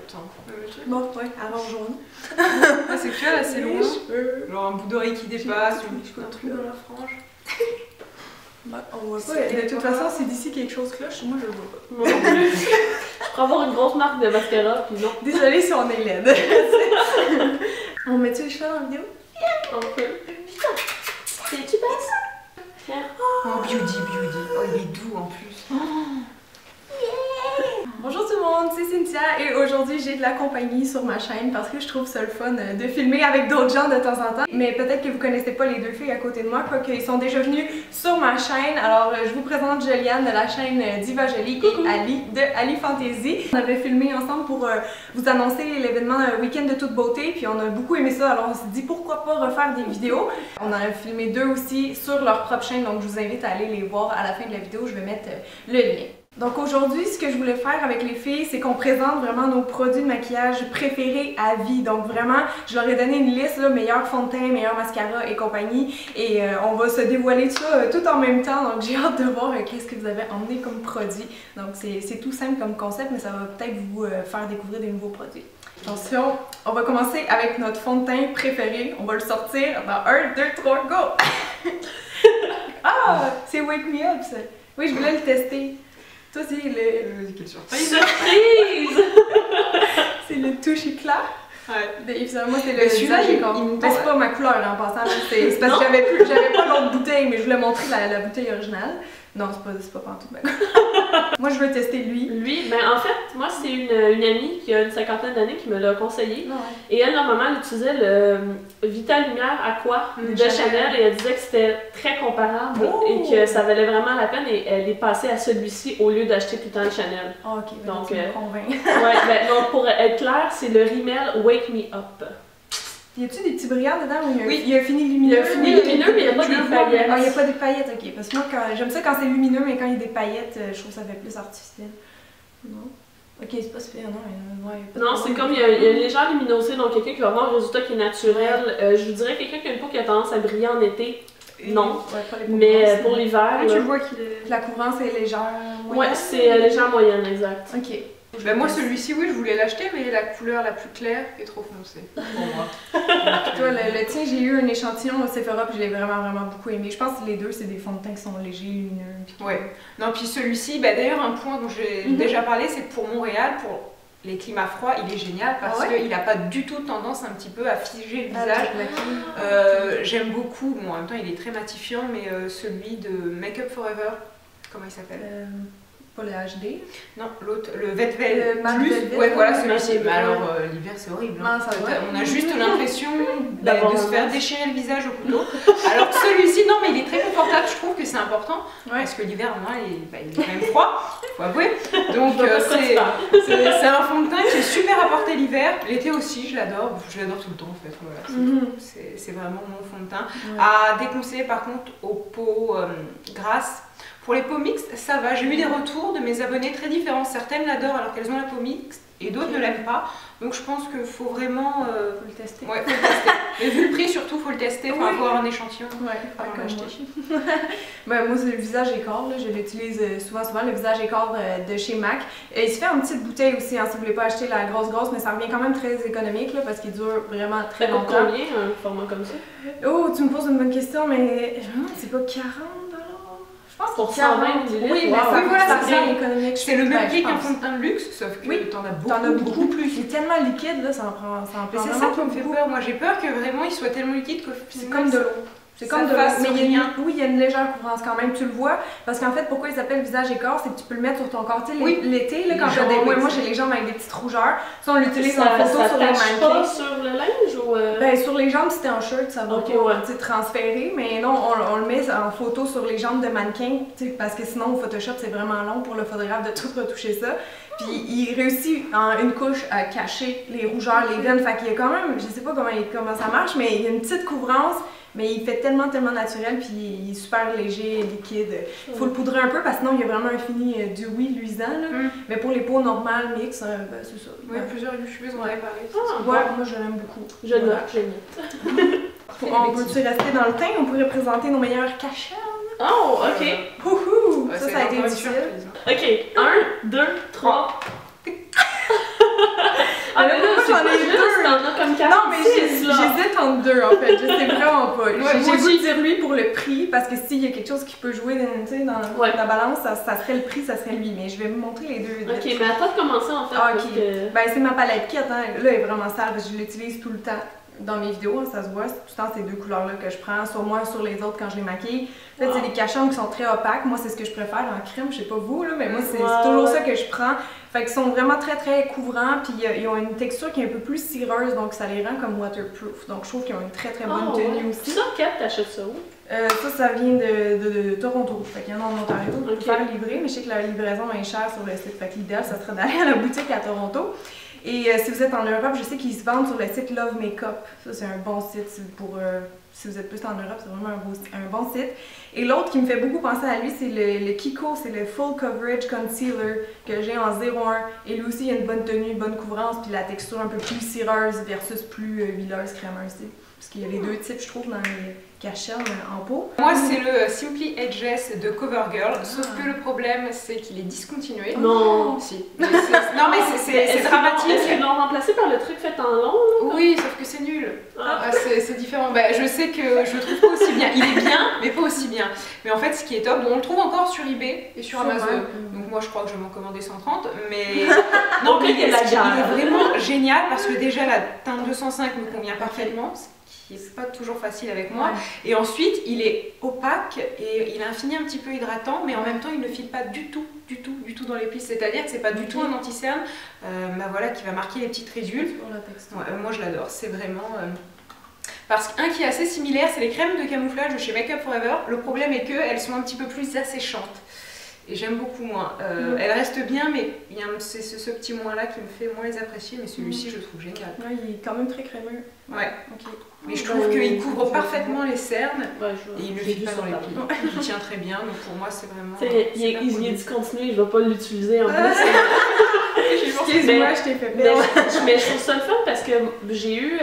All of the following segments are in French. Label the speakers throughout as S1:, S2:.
S1: temps.
S2: Bon, ouais, avant jaune.
S1: Ah, c'est que là, c'est long. Genre un bout d'oreille qui dépasse,
S2: un trou dans la frange.
S3: Bah, on voit pas.
S2: De toute façon, si d'ici quelque chose cloche, moi je le vois pas.
S3: Moi non plus. Je pourrais avoir une grosse marque de mascara, puis non.
S2: Désolée si on est laide. On met-tu les cheveux dans la vidéo?
S3: On peut. Tu passes? Tiens.
S1: Oh, beauty. Oh, il est doux en plus.
S2: Bonjour tout le monde, c'est Cynthia et aujourd'hui j'ai de la compagnie sur ma chaîne parce que je trouve ça le fun de filmer avec d'autres gens de temps en temps. Mais peut-être que vous connaissez pas les deux filles à côté de moi, quoique ils sont déjà venus sur ma chaîne. Alors je vous présente Juliane de la chaîne Diva Jolie et Ali de Ali Fantasy. On avait filmé ensemble pour vous annoncer l'événement Week-end de toute beauté, puis on a beaucoup aimé ça, alors on s'est dit pourquoi pas refaire des vidéos. On en a filmé deux aussi sur leur propre chaîne, donc je vous invite à aller les voir à la fin de la vidéo, je vais mettre le lien. Donc aujourd'hui, ce que je voulais faire avec les filles, c'est qu'on présente vraiment nos produits de maquillage préférés à vie. Donc vraiment, je leur ai donné une liste, là, meilleur fond de teint, meilleur mascara et compagnie. Et on va se dévoiler ça tout en même temps. Donc j'ai hâte de voir qu'est-ce que vous avez emmené comme produit. Donc c'est tout simple comme concept, mais ça va peut-être vous faire découvrir des nouveaux produits. Attention, on va commencer avec notre fond de teint préféré. On va le sortir dans 1, 2, 3, go! Ah! C'est Wake Me Up ça! Oui, je voulais le tester. Toi, c'est le...
S1: Quelle surprise!
S3: Surprise!
S2: C'est le touche éclat.
S1: Ouais.
S2: De Yves Saint Laurent, c'est le visage éclat. Ben, c'est pas ma couleur là, en passant. C'est parce que j'avais pas l'autre bouteille, mais je voulais montrer la bouteille originale. Non, c'est pas pantoute ma couleur. Moi, je veux tester lui.
S3: Lui, ben en fait, moi c'est une amie qui a une cinquantaine d'années qui me l'a conseillé.
S2: Ouais.
S3: Et elle, normalement, elle utilisait le Vita Lumière Aqua de Chanel et elle disait que c'était très comparable et que ça valait vraiment la peine et elle est passée à celui-ci au lieu d'acheter tout le temps le Chanel.
S2: Oh, ok, ben,
S3: donc,
S2: tu me convaincs.
S3: Ouais, ben, donc pour être clair, c'est le Rimmel Wake Me Up.
S2: Y a-tu des petits brillants dedans ou
S1: Oui.
S2: il y a un fini lumineux?
S3: Il y a un fini lumineux, mais il n'y a pas des paillettes.
S2: Ah, il n'y a pas des paillettes, ok. Parce que moi, j'aime ça quand c'est lumineux, mais quand il y a des paillettes, je trouve que ça fait plus artificiel. Non? Ok, c'est pas super, non. Ouais,
S3: Non, c'est comme il y a une légère luminosité, donc quelqu'un qui va avoir un résultat qui est naturel. Je vous dirais quelqu'un qui a une peau qui a tendance à briller en été. Non,
S2: ouais, pas les
S3: mais pour l'hiver,
S2: tu vois que la couvrance est légère.
S3: Ouais, c'est légère moyenne, exact.
S2: Ok.
S1: Ben moi celui-ci oui je voulais l'acheter mais la couleur la plus claire est trop foncée pour moi.
S2: Toi le tien j'ai eu un échantillon au Sephora puis je l'ai vraiment beaucoup aimé. Je pense que les deux c'est des fonds de teint qui sont légers, lumineux.
S1: Ouais. Non puis celui-ci, bah, d'ailleurs un point dont j'ai déjà parlé c'est que pour Montréal, pour les climats froids, il est génial parce qu'il n'a pas du tout tendance un petit peu à figer le visage. J'aime beaucoup, bon en même temps il est très matifiant mais celui de Make Up Forever, comment il s'appelle
S2: Pas le HD.
S1: Non, l'autre, le Vetvel
S2: Plus.
S1: Velvet. Ouais, voilà celui-ci. Mais alors, l'hiver, c'est horrible. Hein.
S2: Non, ça va.
S1: On a juste l'impression de se faire déchirer le visage au couteau. Alors que celui-ci, non, mais il est très confortable. Je trouve que c'est important. Ouais. Parce que l'hiver, moi, il est quand même froid, faut avouer. Donc, c'est un fond de teint qui est super à porter l'hiver. L'été aussi, je l'adore. Je l'adore tout le temps, en fait. Voilà, c'est vraiment mon fond de teint. À déconseiller, par contre, aux peaux grasses. Pour les peaux mixtes, ça va. J'ai eu des retours de mes abonnés très différents. Certaines l'adorent alors qu'elles ont la peau mixte et d'autres ne l'aiment pas. Donc je pense qu'il faut vraiment...
S2: Faut le tester.
S1: Ouais, faut le tester. Et vu le prix surtout, faut le tester, faut avoir un échantillon.
S2: Ouais,
S1: avant d'acheter.
S2: Ben, moi c'est le visage écart, là. Je l'utilise souvent, le visage écart de chez MAC. Il se fait en petite bouteille aussi, hein, si vous voulez pas acheter la grosse, mais ça revient quand même très économique là, parce qu'il dure vraiment très longtemps.
S3: Combien un format comme ça?
S2: Oh, tu me poses une bonne question, mais c'est pas 40 $? Je pense
S3: pour 120 ml.
S2: Oui, mais ça revient économique.
S1: C'est le même prix qu'un fond de teint de luxe, sauf que t'en as beaucoup plus.
S2: C'est tellement liquide, là, ça en prend
S1: c'est ça qui me fait peur. Moi, j'ai peur que vraiment il soit tellement liquide que
S2: c'est comme de l'eau. C'est comme de l'eau. Mais il y a une légère couvrance quand même, tu le vois. Parce qu'en fait, pourquoi il s'appelle visage écorce, c'est que tu peux le mettre sur ton corps. Tu sais, l'été, quand t'as des. Moi, j'ai les jambes avec des petites rougeurs. Ça, on l'utilise en photo sur les mannequins.
S3: Pas sur le linge ou.
S2: Ben, sur les jambes, si t'es en shirt, ça va transférer. Mais non, on le met en photo sur les jambes de mannequin. Parce que sinon, au Photoshop, c'est vraiment long pour le photographe de tout retoucher ça. Puis il réussit en une couche à cacher les rougeurs, les veines. Fait qu'il y a quand même, je sais pas comment ça marche, mais il y a une petite couvrance. Mais il fait tellement naturel, puis il est super léger, liquide. Il faut le poudrer un peu parce que sinon il y a vraiment un fini dewy, luisant. Là. Mais pour les peaux normales, mix, ben, c'est ça.
S1: Oui, plusieurs youtubeuses en avaient parlé.
S2: Ouais, moi je l'aime beaucoup.
S3: Je note.
S2: On peut-tu rester dans le teint? On pourrait présenter nos meilleurs cachets.
S3: Oh, ok.
S2: Wouhou! Ça a été difficile.
S3: Ok, 1, 2, 3. Ah, mais là,
S2: moi j'en ai deux!
S3: T'en as comme 46,
S2: Non, mais j'hésite entre deux en fait, je sais vraiment pas.
S1: Ouais,
S2: J'ai
S1: moi
S2: voulu
S1: aussi.
S2: dire lui pour le prix, parce que s'il y a quelque chose qui peut jouer dans la balance, ça serait le prix, ça serait lui. Mais je vais vous montrer les deux.
S3: Ok, mais attends de commencer en fait.
S2: Ah,
S3: parce
S2: ok.
S3: que...
S2: Ben, c'est ma palette kit, hein. Là, elle est vraiment sale parce que je l'utilise tout le temps. Dans mes vidéos, hein, ça se voit, c'est tout le temps ces deux couleurs-là que je prends, sur moi, sur les autres quand je les maquille. En fait, c'est des cachons qui sont très opaques. Moi, c'est ce que je préfère en crème, je sais pas vous, là, mais moi, c'est toujours ça que je prends. Fait qu'ils sont vraiment très très couvrants, puis ils ont une texture qui est un peu plus cireuse, donc ça les rend comme waterproof. Donc je trouve qu'ils ont une très très bonne tenue aussi.
S3: Ça, Kat, t'achètes ça où?
S2: Ça vient de Toronto. Fait qu'il y en a en Ontario pour
S3: Ok.
S2: faire livrer, mais je sais que la livraison est chère sur le site. Fait que l'idéal, ça serait d'aller à la boutique à Toronto. Et si vous êtes en Europe, je sais qu'ils se vendent sur le site Love Makeup. Ça, c'est un bon site si vous êtes plus en Europe, c'est vraiment un bon site. Et l'autre qui me fait beaucoup penser à lui, c'est le Kiko, c'est le Full Coverage Concealer que j'ai en 01. Et lui aussi, il a une bonne tenue, une bonne couvrance, puis la texture un peu plus cireuse versus plus huileuse, crémeuse. Parce qu'il y a les deux types, je trouve, dans les cachets en peau.
S1: Moi, c'est le Simply Edges de CoverGirl, sauf que le problème, c'est qu'il est discontinué.
S3: Non.
S1: Si. Non, mais c'est dramatique.
S3: Est-ce qu'ils l'ont remplacé par le truc fait en long? Là?
S1: Oui, sauf que c'est nul.
S3: Ah.
S1: C'est différent. Bah, je sais que je le trouve pas aussi bien. Il est bien, mais pas aussi bien. Mais en fait, ce qui est top, bon, on le trouve encore sur eBay et sur Amazon. Donc moi, je crois que je vais m'en commander 130. Mais non, mais il est vraiment génial parce que déjà la teinte 205 me convient parfaitement. Qui n'est pas toujours facile avec moi. Ouais. Et ensuite, il est opaque et il a un fini un petit peu hydratant, mais en même temps, il ne file pas du tout dans les plis. C'est-à-dire que c'est pas du tout un anti-cerne bah voilà, qui va marquer les petites ridules. Ouais, moi, je l'adore. C'est vraiment... Parce qu'un qui est assez similaire, c'est les crèmes de camouflage de chez Make Up For Ever. Le problème est qu'elles sont un petit peu plus asséchantes. Et j'aime beaucoup moins. Elle reste bien, mais c'est ce petit moins-là qui me fait moins les apprécier. Mais celui-ci, je le trouve génial.
S2: Ouais, il est quand même très crémeux.
S1: Ouais. Okay. Mais je trouve qu'il couvre parfaitement les cernes
S3: et
S1: il ne vide pas dans les plis. Il tient très bien, donc pour moi, c'est vraiment...
S3: il est discontinué, je ne vais pas l'utiliser en plus.
S2: Excuse-moi, je t'ai fait peur.
S3: Mais je trouve ça le fun parce que j'ai eu...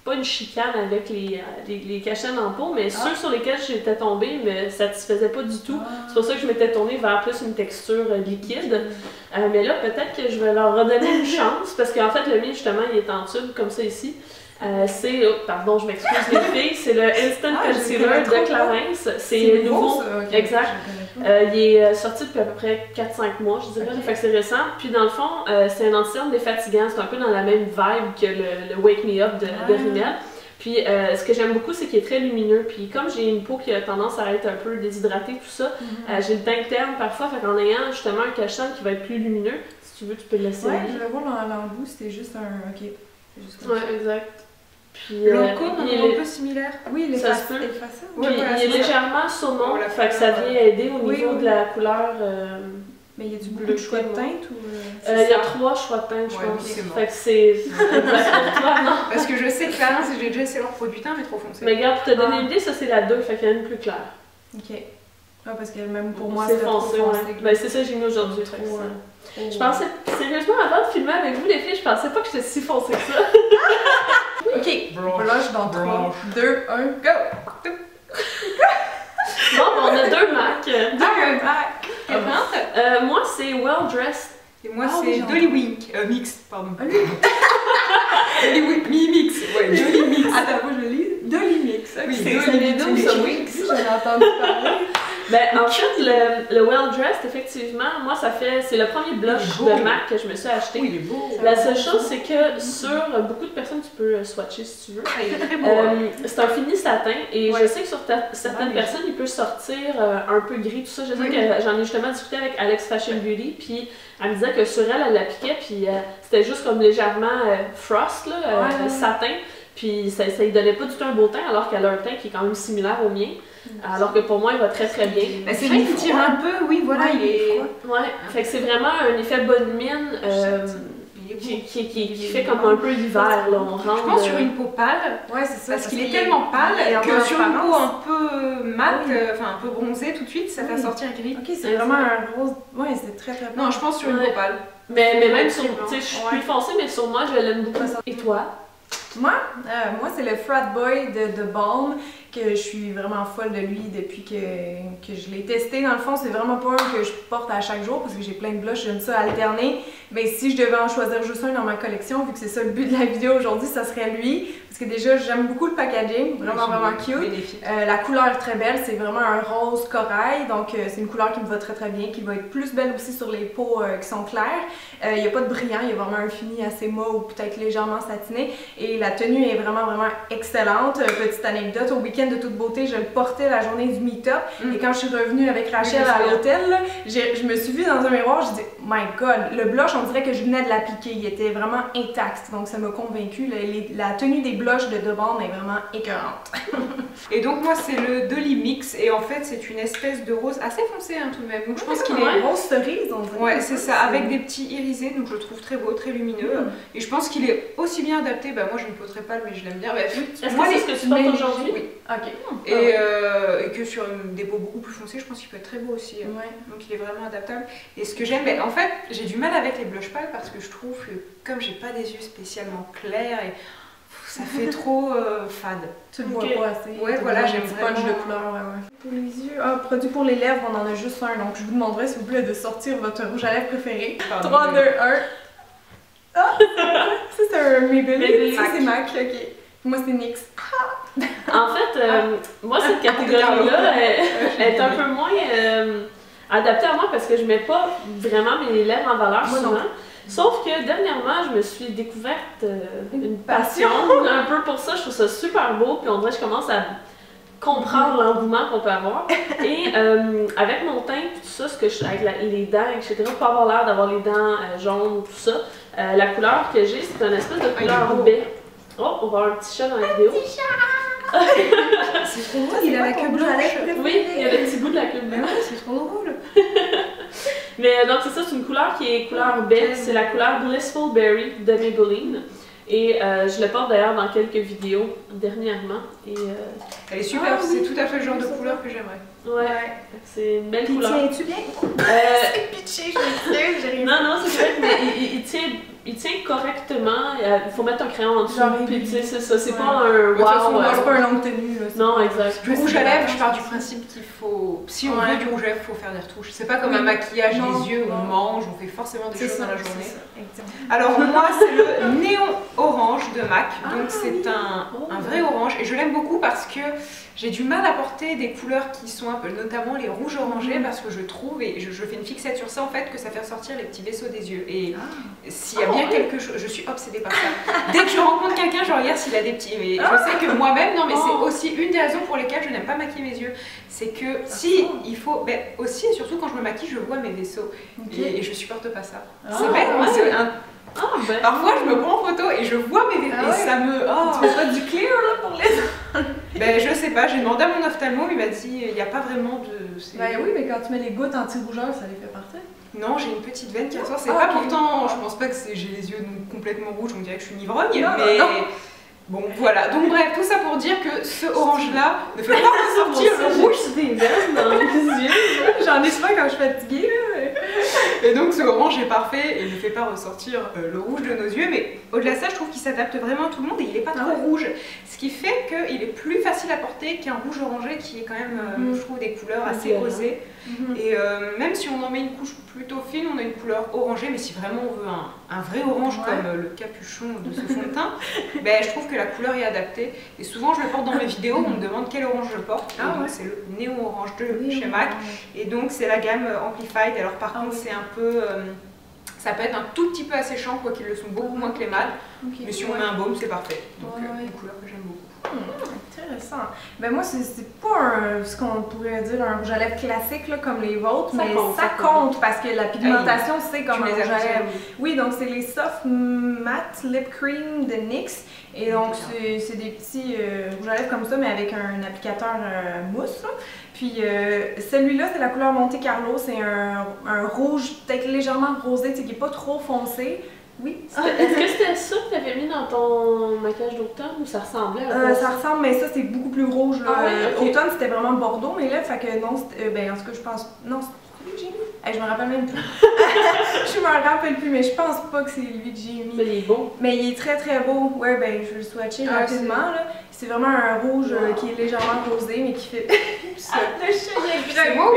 S3: pas une chicane avec les cachets en peau, mais ceux sur lesquels j'étais tombée me satisfaisaient pas du tout. C'est pour ça que je m'étais tournée vers plus une texture liquide. Mais là, peut-être que je vais leur redonner une chance, parce qu'en fait, le mien, justement, il est en tube, comme ça ici. C'est, pardon, je m'excuse les filles, c'est le Instant Concealer de Clarins. C'est nouveau. Okay. Exact. Il est sorti depuis à peu près 4-5 mois, je dirais, fait que c'est récent. Puis dans le fond, c'est un anti-cerne défatigant, c'est un peu dans la même vibe que le Wake Me Up de Rimmel. Puis ce que j'aime beaucoup, c'est qu'il est très lumineux. Puis comme j'ai une peau qui a tendance à être un peu déshydratée, tout ça, j'ai le teint terne parfois, fait qu'en ayant justement un cache-cerne qui va être plus lumineux, si tu veux, tu peux le laisser.
S2: Ouais, je vais voir l'embout, c'était juste un... Ok.
S3: Ouais, exact. Puis
S1: l'encône, il est un peu similaire.
S2: Oui, il est facile.
S3: Il est légèrement saumon, fait que ça vient aider au niveau de la couleur.
S2: Mais il y a du bleu choix de teinte ou...
S3: Il y a 3 choix de teinte, je pense. Fait que c'est exact pour toi, non?
S1: Parce que je sais que Clarins, j'ai déjà essayé leur produit teint, mais trop foncé.
S3: Mais regarde, pour te donner une idée, ça c'est la 2, fait qu'il y en a une plus claire.
S2: Ok. Ah, parce que même pour moi,
S3: c'est foncé, ouais. Ben c'est ça que j'ai mis aujourd'hui. Je pensais, sérieusement, avant de filmer avec vous les filles, je pensais pas que j'étais si foncée que ça.
S2: Ok, là je suis dans 3, 2, 1, go!
S3: Bon, on a 2 Mac. Moi, c'est Well Dressed.
S1: Et moi, c'est Dolly Wink. Mix, pardon. Dolly Wink, Mix. Ouais, Dolly Mix.
S2: Attends, moi je lis. Dolly Mix.
S1: Oui,
S2: Dolly Mix. J'en ai entendu parler.
S3: Ben, en fait, le Well Dressed, effectivement, moi, c'est le premier blush de MAC que je me suis acheté.
S1: Oui, il est beau.
S3: La seule chose, c'est que sur beaucoup de personnes, tu peux swatcher si tu veux.
S1: Il est très beau.
S3: C'est un fini satin et je sais que sur certaines personnes, il peut sortir un peu gris, tout ça. Je sais que j'en ai justement discuté avec Alex Fashion Beauty, puis elle me disait que sur elle l'appliquait, puis c'était juste comme légèrement frost, là, satin. Puis ça lui donnait pas du tout un beau teint, alors qu'elle a un teint qui est quand même similaire au mien. Alors que pour moi, il va très très bien.
S1: Ben, c'est vrai qu'il tire un peu, oui, voilà, il est...
S3: Ouais, fait que c'est vraiment un effet bonne mine qui fait comme un peu l'hiver, là. On rentre...
S1: Je pense sur une peau pâle,
S2: ouais, c'est ça,
S1: parce qu'il est tellement pâle que sur une peau un peu mate, enfin un peu bronzée tout de suite, ça fait sortir gris.
S2: Ok, c'est vraiment un rose... Ouais, c'est très très
S1: Non, je pense sur une peau pâle.
S3: Mais même sur... Tu sais, je suis plus foncée, mais sur moi, je l'aime beaucoup. Et toi?
S2: Moi, c'est le Frat Boy de Balm. que je suis vraiment folle de lui depuis que je l'ai testé. Dans le fond, c'est vraiment pas un que je porte à chaque jour parce que j'ai plein de blushs, j'aime ça alterner. Mais si je devais en choisir juste un dans ma collection, vu que c'est ça le but de la vidéo aujourd'hui, ça serait lui. Parce que déjà, j'aime beaucoup le packaging, vraiment cute. La couleur est très belle, c'est vraiment un rose corail, donc c'est une couleur qui me va très très bien, qui va être plus belle aussi sur les peaux qui sont claires. Il n'y a pas de brillant, il y a vraiment un fini assez mauve ou peut-être légèrement satiné. Et la tenue est vraiment excellente. Petite anecdote, au week-end de toute beauté, je le portais la journée du meet-up. Et quand je suis revenue avec Rachel à l'hôtel, je me suis vue dans un miroir, j'ai dit « My God! » Le blush, on dirait que je venais de l'appliquer, il était vraiment intact, donc ça m'a convaincue. La tenue des blushs de Deborn est vraiment écœurante.
S1: Et donc moi c'est le Dolly Mix et en fait c'est une espèce de rose assez foncé hein, tout de même. Donc je pense qu'il est
S2: rose cerise on dirait.
S1: Ouais c'est ça, avec des petits irisés, donc je le trouve très beau, très lumineux. Et je pense qu'il est aussi bien adapté, bah moi je ne poterai pas mais je l'aime bien.
S3: Est-ce que c'est ce que tu portes aujourd'hui?
S1: Oui.
S2: Ok.
S1: Et que sur des peaux beaucoup plus foncées, je pense qu'il peut être très beau aussi. Donc il est vraiment adaptable. Et ce que j'aime, en fait j'ai du mal avec les blush pâles parce que je trouve que comme j'ai pas des yeux spécialement clairs et ça fait trop fade.
S2: Tu le vois pas assez.
S1: Ouais, voilà, j'aime vraiment.
S2: De couleur, Pour les yeux, produit pour les lèvres, on en a juste un, donc je vous demanderai s'il vous plaît de sortir votre rouge à lèvres préféré. 3, 2, 1. Ah! Ça c'est un Maybelline. Ça c'est MAC, ok. Moi c'est NYX.
S3: En fait, moi cette catégorie-là, elle est un peu moins adaptée à moi parce que je mets pas vraiment mes lèvres en valeur souvent. Sauf que dernièrement, je me suis découverte une passion un peu pour ça. Je trouve ça super beau, puis on dirait que je commence à comprendre l'engouement qu'on peut avoir. Et avec mon teint, tout ça, avec les dents, etc., pour avoir l'air d'avoir les dents jaunes, tout ça, la couleur que j'ai, c'est une espèce de couleur baie. Oh, on va avoir un petit chat dans la vidéo.
S2: Petit chat! C'est trop drôle, il a la queue blanche.
S3: Oui, il y a le petit bout de la queue blanche.
S2: C'est trop drôle.
S3: Mais donc c'est ça, c'est une couleur qui est couleur baie, c'est la couleur Blissful Berry de Maybelline. Et je le porte d'ailleurs dans quelques vidéos dernièrement. Et,
S1: elle est super, c'est tout à fait le genre de couleur que j'aimerais.
S3: Ouais, c'est une belle couleur.
S2: Tiens-tu bien? C'est pitché, je l'ai
S3: Non, c'est vrai, mais il tient correctement. Il faut mettre un crayon en dessous. Puis tu sais, c'est ça, c'est pas un wow.
S2: C'est pas un long tenue.
S3: Non, exact.
S1: Du rouge à lèvres, je pars du principe qu'il faut, si on veut du rouge à lèvres, il faut faire des retouches. C'est pas comme un maquillage, les yeux, on mange, on fait forcément des choses dans la journée. Alors moi, c'est le néon orange de MAC, donc c'est un vrai orange et je l'aime beaucoup parce que j'ai du mal à porter des couleurs qui sont un peu, notamment les rouges orangés, parce que je trouve, et je fais une fixette sur ça en fait, que ça fait ressortir les petits vaisseaux des yeux. Et s'il y a bien quelque chose, je suis obsédée par ça. Dès que je rencontre quelqu'un, je regarde s'il a des petits. Mais je sais que moi-même, non mais c'est aussi une des raisons pour lesquelles je n'aime pas maquiller mes yeux. C'est que si il faut, aussi et surtout quand je me maquille, je vois mes vaisseaux. Et je supporte pas ça. C'est bête, mais c'est un... Parfois je me prends en photo et je vois mes vaisseaux et ça me...
S2: Tu fais pas du clear là pour les...
S1: je sais pas, j'ai demandé à mon ophtalmo, il m'a dit il n'y a pas vraiment de...
S2: oui, mais quand tu mets les gouttes anti-rougeur, ça les fait partir.
S1: Non, j'ai une petite veine qui ressort, c'est pas pourtant... Je pense pas que j'ai les yeux complètement rouges, on dirait que je suis une ivrogne, mais... Bon, voilà. Donc bref, tout ça pour dire que ce orange-là ne fait pas ressortir le rouge
S3: des veines dans les yeux.
S2: J'en ai souvent quand je suis fatiguée.
S1: Et donc ce orange est parfait et ne fait pas ressortir le rouge de nos yeux. Mais au-delà de ça, je trouve qu'il s'adapte vraiment à tout le monde et il n'est pas trop rouge. Ce qui fait qu'il est plus facile à porter qu'un rouge orangé qui est quand même, je trouve, des couleurs assez osées. Et même si on en met une couche plutôt fine, on a une couleur orangée, mais si vraiment on veut un vrai orange comme le capuchon de ce fond de teint, je trouve que la couleur est adaptée. Et souvent je le porte dans mes vidéos, on me demande quel orange je porte. C'est le néon orange de chez MAC. Et donc c'est la gamme Amplified. Alors par contre c'est un peu... ça peut être un tout petit peu asséchant, quoi qu'ils le sont beaucoup moins que les mat. Mais si on met un baume, c'est parfait. Donc une couleur que j'aime beaucoup.
S2: Intéressant. Ben moi, c'est pas ce qu'on pourrait dire un rouge à lèvres classique là, comme les vôtres, mais ça compte parce que la pigmentation, c'est comme un rouge à lèvres. Oui, donc c'est les Soft Matte Lip Cream de NYX. Et donc, c'est des petits rouges à lèvres comme ça, mais avec un applicateur mousse. Là. Puis celui-là, c'est la couleur Monte Carlo. C'est un rouge peut-être légèrement rosé, qui n'est pas trop foncé. Oui.
S3: Est-ce que c'était ça que tu avais mis dans ton maquillage d'automne ou ça ressemblait à quoi?
S2: Ça ressemble, mais ça c'est beaucoup plus rouge. Là. Automne c'était vraiment bordeaux, mais là, fait que non, en tout cas je pense. Non, c'est celui que j'ai mis. Hey, je me rappelle même plus. Je me rappelle plus, mais je pense pas que c'est lui que j'ai mis.
S3: Mais il est beau.
S2: Mais il est très très beau. Ouais, ben je vais le swatcher rapidement. Là. C'est vraiment un rouge qui est légèrement rosé, mais qui fait.
S1: Ah, le chat, il est vraiment.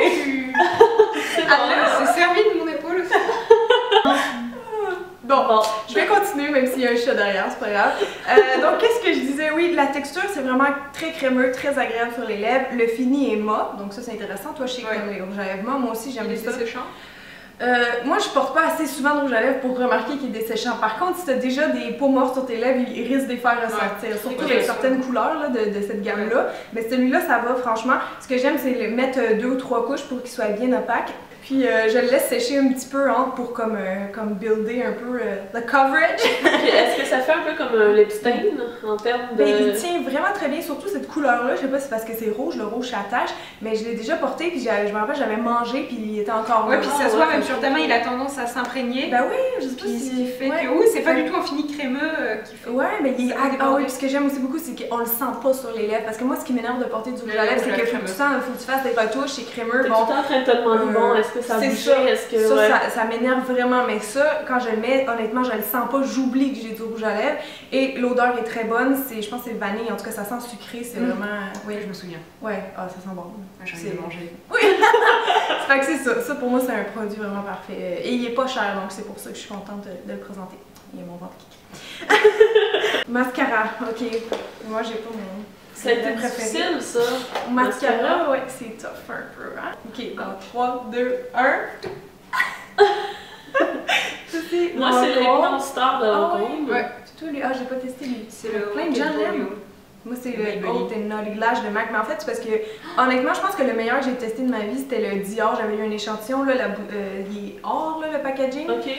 S1: C'est servi de mon épaule aussi.
S2: Bon, je vais continuer même s'il y a un chat derrière, c'est pas grave. Donc, qu'est-ce que je disais? Oui, la texture, c'est vraiment très crémeux, très agréable sur les lèvres. Le fini est mat, donc ça, c'est intéressant. Toi, je sais que t'aimes les rouges à lèvres mat. Moi aussi, j'aime ça. Moi, je porte pas assez souvent de rouge à lèvres pour remarquer qu'il est desséchant. Par contre, si t'as déjà des peaux mortes sur tes lèvres, il risque de les faire ressortir. Surtout avec certaines couleurs là, de cette gamme-là. Mais celui-là, ça va, franchement. Ce que j'aime, c'est mettre 2 ou 3 couches pour qu'il soit bien opaque. Puis je le laisse sécher un petit peu pour comme builder un peu le coverage.
S3: Est-ce que ça fait un peu comme un lip stain en termes de...
S2: Ben, il tient vraiment très bien, surtout cette couleur-là. Je sais pas si c'est parce que c'est rouge, le rouge s'attache, mais je l'ai déjà porté, puis je me rappelle, j'avais mangé, puis il était encore
S1: ouais, puis ça se voit même sur ta main, il a tendance à s'imprégner.
S2: Ben oui, je sais pas
S1: ce qui fait que oui, c'est pas du tout un fini crémeux qui fait.
S2: Ouais, mais il oui, puis ce que j'aime aussi beaucoup, c'est qu'on le sent pas sur les lèvres. Parce que moi, ce qui m'énerve de porter du rouge à lèvres, c'est que faut que tu fasses des retouches, c'est crémeux.
S3: T'es tout le temps en train de te demander, bon, est-ce que ça bouge?
S2: Ça m'énerve vraiment, mais ça, quand je le mets, honnêtement, je le sens pas, j'oublie que j'ai du rouge à lèvres. Et l'odeur est très bonne, je pense que c'est vanille, en tout cas ça sent sucré, c'est vraiment...
S1: Oui, je me souviens.
S2: Ouais, ça sent bon.
S1: J'ai envie de manger.
S2: Oui! Fait que c'est ça, pour moi c'est un produit vraiment parfait. Et il est pas cher, donc c'est pour ça que je suis contente de le présenter. Il y a mon ventre qui crie. Mascara, ok. Moi j'ai pas mon...
S3: Ça a été difficile, ça.
S2: Mascara, ouais, c'est tough un peu, hein? Ok, dans 3, 2, 1...
S3: Moi, c'est le Lancôme Star de Lancôme.
S2: Ouais. J'ai pas testé lui.
S1: C'est le
S2: plein de gens l'aiment. Moi, c'est le Haute and Naughty Lash de MAC. Mais en fait, c'est parce que, honnêtement, je pense que le meilleur que j'ai testé de ma vie, c'était le Dior. J'avais eu un échantillon, là, il est or, là, le packaging.
S3: Ok.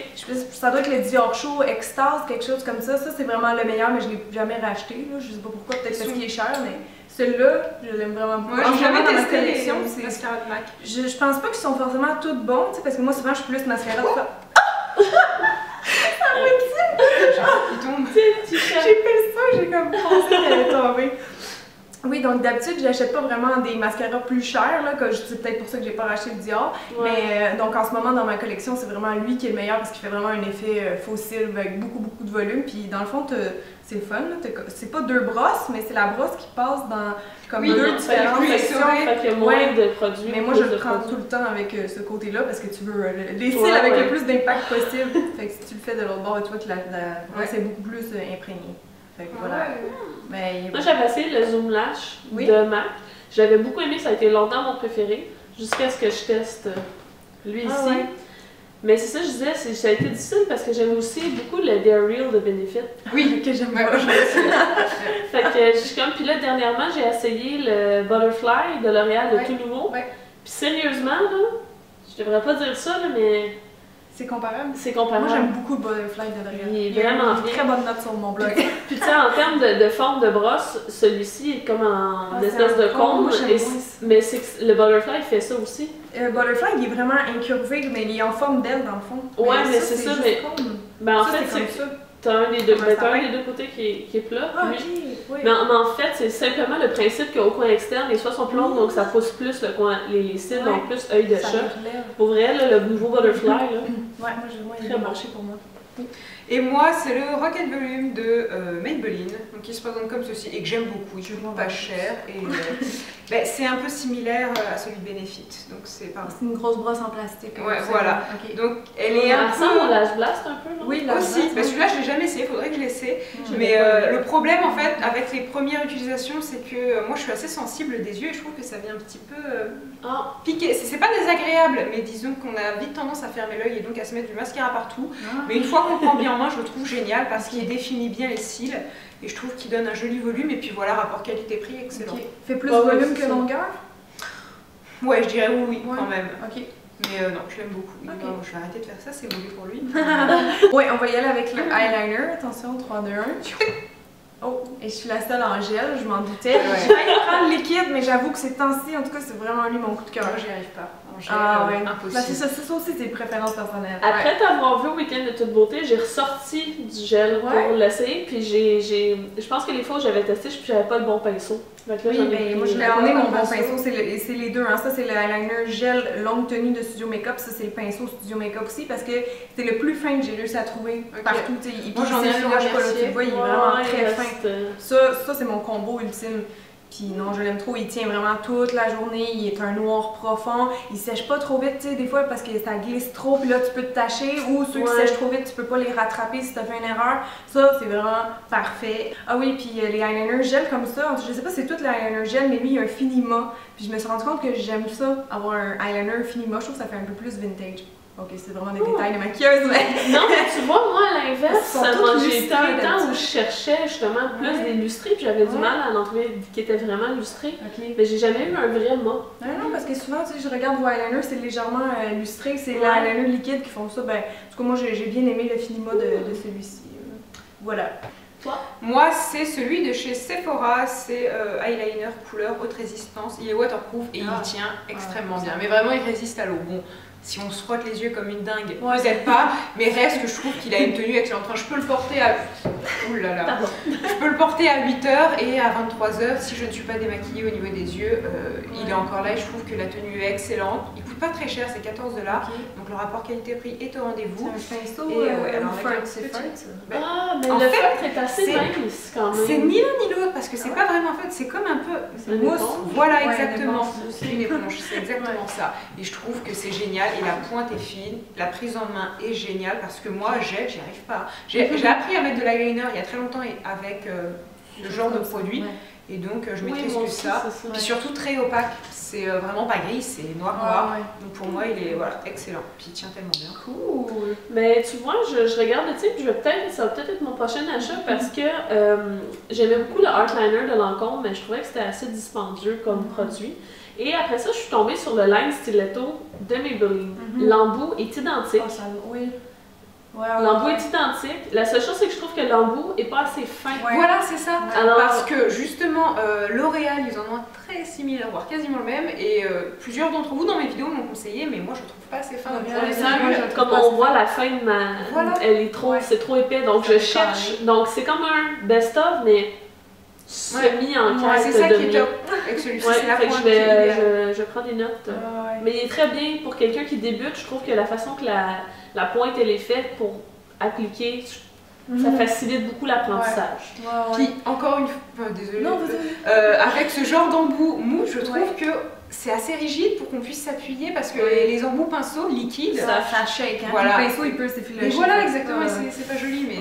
S2: Ça doit être le Dior Show Extase, quelque chose comme ça. Ça, c'est vraiment le meilleur, mais je l'ai jamais racheté. Là. Je sais pas pourquoi, peut-être parce qu'il est cher, mais celui-là, je l'aime vraiment beaucoup.
S1: Moi, j'ai jamais
S2: testé
S1: ma collection,
S2: c'est
S1: mascara de MAC.
S2: Je pense pas qu'ils sont forcément toutes bons, tu sais, parce que moi, souvent, je suis plus mascara de ça.
S1: Il tombe.
S2: J'ai fait ça, j'ai comme pensé qu'elle allait tomber. Oui, donc d'habitude, j'achète pas vraiment des mascaras plus chers, là, c'est peut-être pour ça que j'ai pas racheté le Dior. Ouais. Mais donc en ce moment, dans ma collection, c'est vraiment lui qui est le meilleur parce qu'il fait vraiment un effet fossile avec beaucoup de volume. Puis dans le fond, c'est le fun, c'est pas 2 brosses, mais c'est la brosse qui passe dans comme 2 différentes sections.
S3: Fait qu'il y a moins de produits.
S2: Mais moi, je le prends tout le temps avec ce côté-là parce que tu veux les cils avec le plus d'impact possible. Fait que si tu le fais de l'autre bord, tu vois que la brosse est beaucoup plus imprégnée. Fait que voilà. Mais,
S3: moi, j'avais essayé le Zoom Lash de MAC. J'avais beaucoup aimé, ça a été longtemps mon préféré, jusqu'à ce que je teste lui ici. Ouais. Mais c'est ça que je disais, ça a été difficile parce que j'aime aussi beaucoup le Dare Real de Benefit.
S2: Oui, que j'aime pas.
S3: Fait que je suis comme, puis là, dernièrement, j'ai essayé le Butterfly de L'Oréal de tout nouveau. Puis sérieusement, là, je devrais pas dire ça, là, mais...
S2: C'est comparable?
S3: C'est comparable.
S2: Moi, j'aime beaucoup le Butterfly de L'Oréal.
S3: Il est vraiment bien.
S2: Très bonne note sur mon blog.
S3: Puis tu sais, en termes de forme de brosse, celui-ci est comme en espèce de cône. Mais le Butterfly fait ça aussi.
S2: Le Butterfly, il est vraiment incurvé, mais il est en forme d'aile dans le fond.
S3: Ouais, mais c'est ça. Mais en fait, c'est ça. T'as un des deux côtés qui est plat.
S2: Ah, ok. Oui.
S3: Mais en fait, c'est simplement le principe qu'au coin externe, les soies sont plus longues, donc ça pousse plus le coin, les cils, donc plus œil de chat. Pour vrai, là, le nouveau Butterfly, là.
S2: Ouais, moi, il a marché pour moi.
S1: Et moi, c'est le Rock & Volume de Maybelline, donc qui se présente comme ceci et que j'aime beaucoup. Il coûte pas cher et c'est un peu similaire à celui de Benefit. Donc c'est
S2: une grosse brosse en plastique.
S1: Ouais, voilà. Okay. Donc elle est un peu.
S3: Ça, on Lash Blast un peu, non?
S2: Oui,
S1: aussi. Celui-là, je l'ai jamais essayé. Faudrait que je l'essaie. Mais le problème, en fait, avec les premières utilisations, c'est que moi, je suis assez sensible des yeux et je trouve que ça vient un petit peu piquer. C'est pas désagréable, mais disons qu'on a vite tendance à fermer l'œil et donc à se mettre du mascara partout. Mais une fois qu'on prend bien en main, je le trouve génial parce qu'il définit bien les cils et je trouve qu'il donne un joli volume et puis voilà, rapport qualité-prix excellent.
S2: Okay. Fait plus de volume que longueur?
S1: Ouais, je dirais oui, quand même.
S2: Ok.
S1: Mais non, je l'aime beaucoup. Okay. Non, je vais arrêter de faire ça, c'est mauvais pour lui.
S2: Ouais, on va y aller avec le eyeliner. Attention, 3, 2, 1. Oh, et je suis la seule en gel, je m'en doutais. J'ai failli prendre le liquide, mais j'avoue que ces temps-ci, en tout cas, c'est vraiment lui mon coup de cœur.
S1: J'y arrive pas.
S2: Impossible. C'est ça aussi, c'est préférences personnelles.
S3: Après t'avoir vu au week-end de toute beauté, j'ai ressorti du gel pour l'essayer, puis je pense que les fois où j'avais testé, j'avais pas le bon pinceau. Donc là,
S2: oui, moi je l'ai emmené mon bon pinceau, c'est les deux. Hein. Ça, c'est le eyeliner gel longue tenue de Studio Makeup. Ça, c'est le pinceau Studio Makeup aussi parce que c'est le plus fin que j'ai réussi à trouver partout.
S1: Moi, j'en ai un là,
S2: tu vois, il est vraiment très fin. Ça c'est mon combo ultime. Puis non, je l'aime trop, il tient vraiment toute la journée, il est un noir profond, il sèche pas trop vite, tu sais, des fois parce que ça glisse trop, puis là tu peux te tacher, ou ceux qui sèchent trop vite, tu peux pas les rattraper si t'as fait une erreur. Ça, c'est vraiment parfait. Ah oui, puis les eyeliners gel comme ça, je sais pas si c'est tout l'eyeliner gel, mais lui, il y a un finima. Puis je me suis rendu compte que j'aime ça, avoir un eyeliner finima, je trouve que ça fait un peu plus vintage. Ok, c'est vraiment des détails de maquilleuse, mais...
S3: Non, mais tu vois, moi, à l'inverse, j'ai été un temps où je cherchais justement plus des lustrés, puis j'avais du mal à en trouver qui étaient vraiment lustrés. Mais j'ai jamais eu un vrai mât.
S2: Non, parce que souvent, tu sais, je regarde vos eyeliners, c'est légèrement lustré, c'est les eyeliners liquides qui font ça. Ben, en tout cas, moi, j'ai bien aimé le finima de celui-ci. Voilà.
S3: Toi?
S1: Moi, c'est celui de chez Sephora, c'est eyeliner couleur haute résistance. Il est waterproof et il tient extrêmement bien. Mais vraiment, il résiste à l'eau. Bon, si on se frotte les yeux comme une dingue, peut-être pas, mais reste que je trouve qu'il a une tenue excellente. Enfin, je peux le porter à... Ouh là là. Je peux le porter à 8h et à 23h si je ne suis pas démaquillée au niveau des yeux. Il est encore là et je trouve que la tenue est excellente. Il coûte pas très cher, c'est 14 $. Donc le rapport qualité-prix est au rendez-vous.
S2: C'est un pinceau
S1: alors
S2: c'est fun.
S3: Ah, mais le feutre est assez mince quand même.
S1: C'est ni l'un ni l'autre parce que c'est pas vraiment feutre, c'est comme un peu
S3: une
S1: mousse. Voilà, exactement.
S2: C'est
S1: Une éponge, c'est exactement ça. Et je trouve que c'est génial. Et la pointe est fine, la prise en main est géniale parce que moi, j'y arrive pas. J'ai appris à mettre de l'eyeliner il y a très longtemps avec ce genre de produit. Et donc, je maîtrise que ça. Puis surtout très opaque. C'est vraiment pas gris, c'est noir. Donc pour moi, il est excellent. Puis il tient tellement bien.
S3: Cool. Mais tu vois, je regarde le type, ça va peut-être être mon prochain achat parce que j'aimais beaucoup le Artliner de Lancôme, mais je trouvais que c'était assez dispendieux comme produit. Et après ça, je suis tombée sur le line stiletto de Maybelline. L'embout est identique. L'embout est identique. La seule chose, c'est que je trouve que l'embout est pas assez fin.
S1: Voilà, c'est ça. Parce que justement, L'Oréal, ils en ont un très similaire, voire quasiment le même. Et plusieurs d'entre vous dans mes vidéos m'ont conseillé, mais moi je trouve pas assez fin.
S3: Comme on voit la fin de ma... Elle est trop... C'est trop épais, donc je cherche. Donc c'est comme un best-of, mais semi en quête.
S1: C'est ça qui est top. Avec celui-ci, c'est la pointe.
S3: Je prends des notes. Mais il est très bien pour quelqu'un qui débute. Je trouve que la façon que la pointe elle est faite pour appliquer, ça facilite beaucoup l'apprentissage.
S1: Puis encore une fois, désolée, avec ce genre d'embout mou, je trouve que c'est assez rigide pour qu'on puisse s'appuyer parce que les embouts pinceaux liquides,
S2: ça shake. Hein?
S1: Voilà.
S2: Le pinceau il peut s'effilocher.
S1: Voilà, exactement, c'est pas joli. Mais...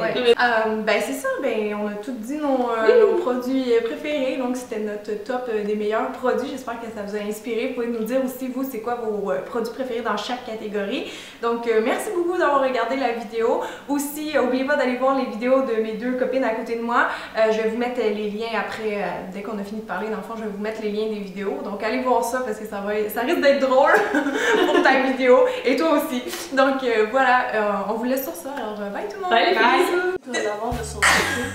S2: ben c'est ça, on a tout dit nos produits préférés, donc c'était notre top des meilleurs produits. J'espère que ça vous a inspiré. Vous pouvez nous dire aussi, vous, c'est quoi vos produits préférés dans chaque catégorie. Donc merci beaucoup d'avoir regardé la vidéo. Aussi, n'oubliez pas d'aller voir les vidéos de mes deux copines à côté de moi. Je vais vous mettre les liens après, dès qu'on a fini de parler, dans le fond, je vais vous mettre les liens des vidéos. Donc allez voir ça parce que ça risque d'être drôle pour ta vidéo et toi aussi. Donc voilà, on vous laisse sur ça. Alors bye tout le monde!
S3: Bye!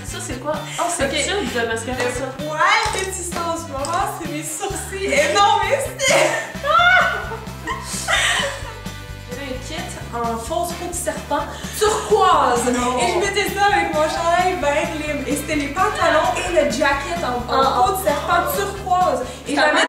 S3: Ça c'est quoi? Oh, c'est de mascara ça.
S2: Ouais, c'est ça en ce moment, c'est mes sourcils. Et non, mais c'est... J'avais un kit en fausse peau de serpent turquoise. Et je mettais ça avec mon chandail vert lime. Et c'était les pantalons et le jacket en peau de serpent turquoise. Et j'avais